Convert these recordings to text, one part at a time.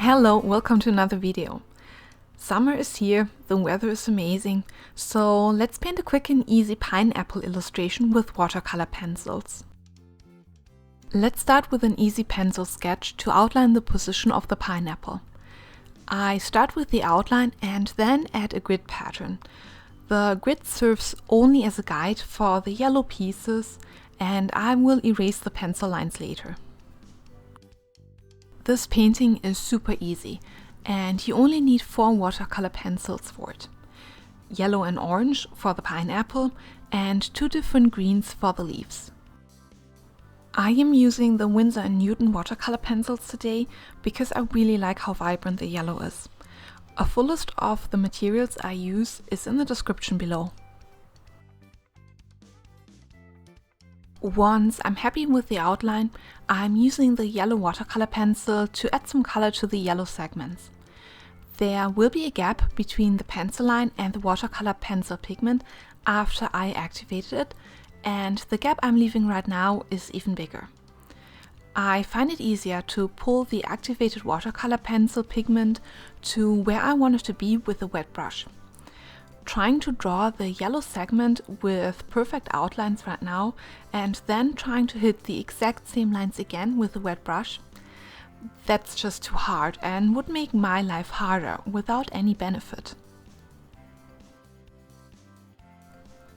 Hello, welcome to another video. Summer is here, the weather is amazing, so let's paint a quick and easy pineapple illustration with watercolor pencils. Let's start with an easy pencil sketch to outline the position of the pineapple. I start with the outline and then add a grid pattern. The grid serves only as a guide for the yellow pieces, and I will erase the pencil lines later. This painting is super easy, and you only need 4 watercolor pencils for it. Yellow and orange for the pineapple, and 2 different greens for the leaves. I am using the Winsor Newton watercolor pencils today because I really like how vibrant the yellow is. A full list of the materials I use is in the description below. Once I'm happy with the outline, I'm using the yellow watercolor pencil to add some color to the yellow segments. There will be a gap between the pencil line and the watercolor pencil pigment after I activated it, and the gap I'm leaving right now is even bigger. I find it easier to pull the activated watercolor pencil pigment to where I want it to be with a wet brush. Trying to draw the yellow segment with perfect outlines right now and then trying to hit the exact same lines again with a wet brush, that's just too hard and would make my life harder without any benefit.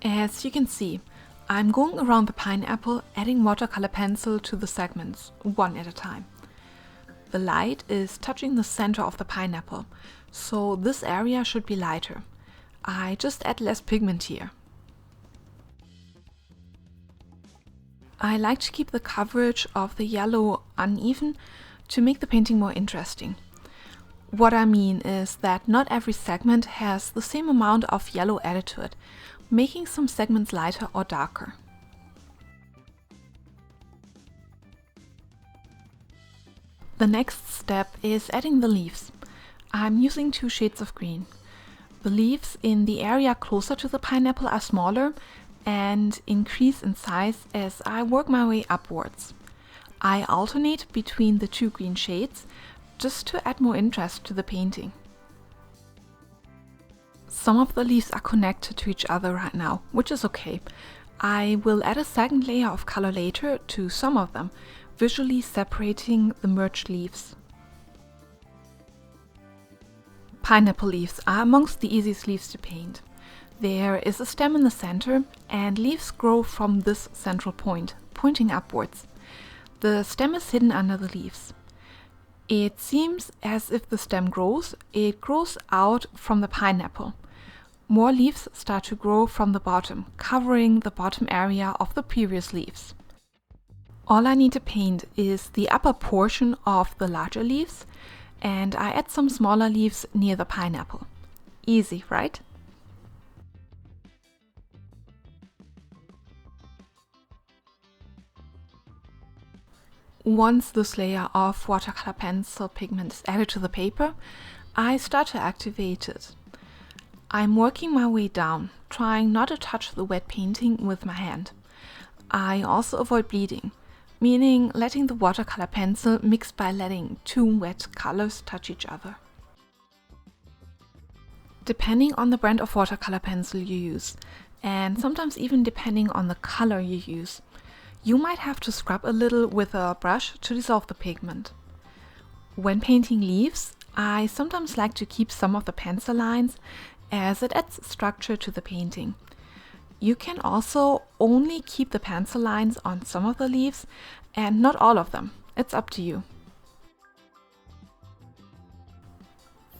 As you can see, I'm going around the pineapple, adding watercolor pencil to the segments, one at a time. The light is touching the center of the pineapple, so this area should be lighter. I just add less pigment here. I like to keep the coverage of the yellow uneven to make the painting more interesting. What I mean is that not every segment has the same amount of yellow added to it, making some segments lighter or darker. The next step is adding the leaves. I'm using 2 shades of green. The leaves in the area closer to the pineapple are smaller and increase in size as I work my way upwards. I alternate between the 2 green shades just to add more interest to the painting. Some of the leaves are connected to each other right now, which is okay. I will add a second layer of color later to some of them, visually separating the merged leaves. Pineapple leaves are amongst the easiest leaves to paint. There is a stem in the center and leaves grow from this central point, pointing upwards. The stem is hidden under the leaves. It seems as if the stem grows, it grows out from the pineapple. More leaves start to grow from the bottom, covering the bottom area of the previous leaves. All I need to paint is the upper portion of the larger leaves, and I add some smaller leaves near the pineapple. Easy, right? Once this layer of watercolor pencil pigment is added to the paper, I start to activate it. I'm working my way down, trying not to touch the wet painting with my hand. I also avoid bleeding, meaning letting the watercolor pencil mix by letting 2 wet colors touch each other. Depending on the brand of watercolor pencil you use, and sometimes even depending on the color you use, you might have to scrub a little with a brush to dissolve the pigment. When painting leaves, I sometimes like to keep some of the pencil lines as it adds structure to the painting. You can also only keep the pencil lines on some of the leaves and not all of them. It's up to you.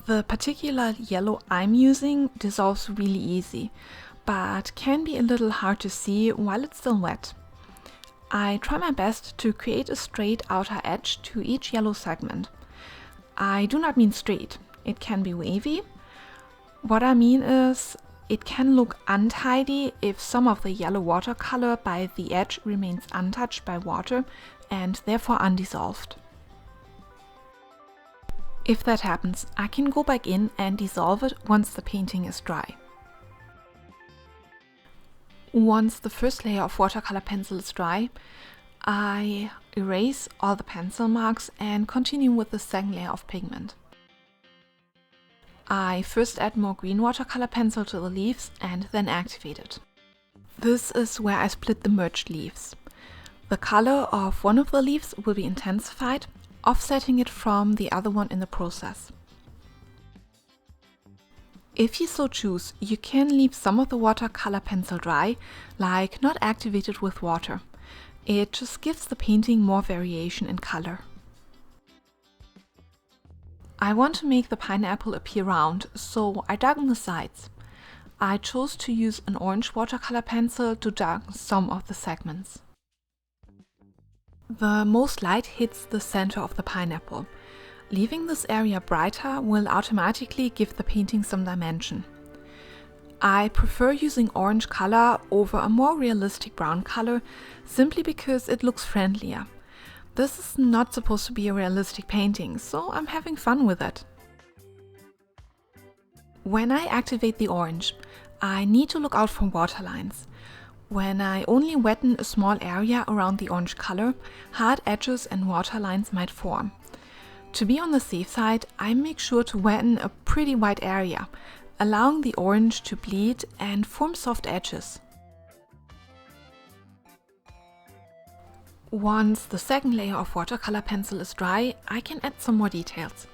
The particular yellow I'm using dissolves really easy, but can be a little hard to see while it's still wet. I try my best to create a straight outer edge to each yellow segment. I do not mean straight, it can be wavy. What I mean is, it can look untidy if some of the yellow watercolor by the edge remains untouched by water and therefore undissolved. If that happens, I can go back in and dissolve it once the painting is dry. Once the first layer of watercolor pencil is dry, I erase all the pencil marks and continue with the second layer of pigment. I first add more green watercolor pencil to the leaves and then activate it. This is where I split the merged leaves. The color of one of the leaves will be intensified, offsetting it from the other one in the process. If you so choose, you can leave some of the watercolor pencil dry, like not activated with water. It just gives the painting more variation in color. I want to make the pineapple appear round, so I darken the sides. I chose to use an orange watercolor pencil to darken some of the segments. The most light hits the center of the pineapple. Leaving this area brighter will automatically give the painting some dimension. I prefer using orange color over a more realistic brown color simply because it looks friendlier. This is not supposed to be a realistic painting, so I'm having fun with it. When I activate the orange, I need to look out for waterlines. When I only wetten a small area around the orange color, hard edges and waterlines might form. To be on the safe side, I make sure to wetten a pretty wide area, allowing the orange to bleed and form soft edges. Once the second layer of watercolor pencil is dry, I can add some more details.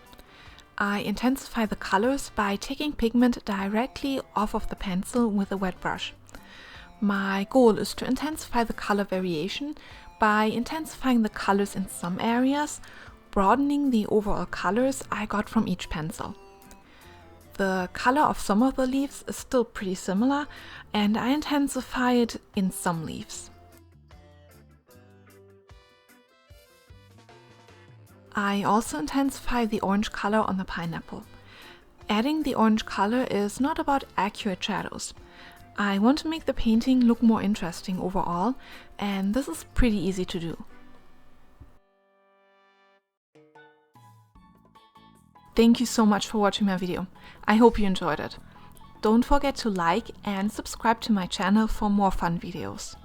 I intensify the colors by taking pigment directly off of the pencil with a wet brush. My goal is to intensify the color variation by intensifying the colors in some areas, broadening the overall colors I got from each pencil. The color of some of the leaves is still pretty similar, and I intensify it in some leaves. I also intensify the orange color on the pineapple. Adding the orange color is not about accurate shadows. I want to make the painting look more interesting overall, and this is pretty easy to do. Thank you so much for watching my video. I hope you enjoyed it. Don't forget to like and subscribe to my channel for more fun videos.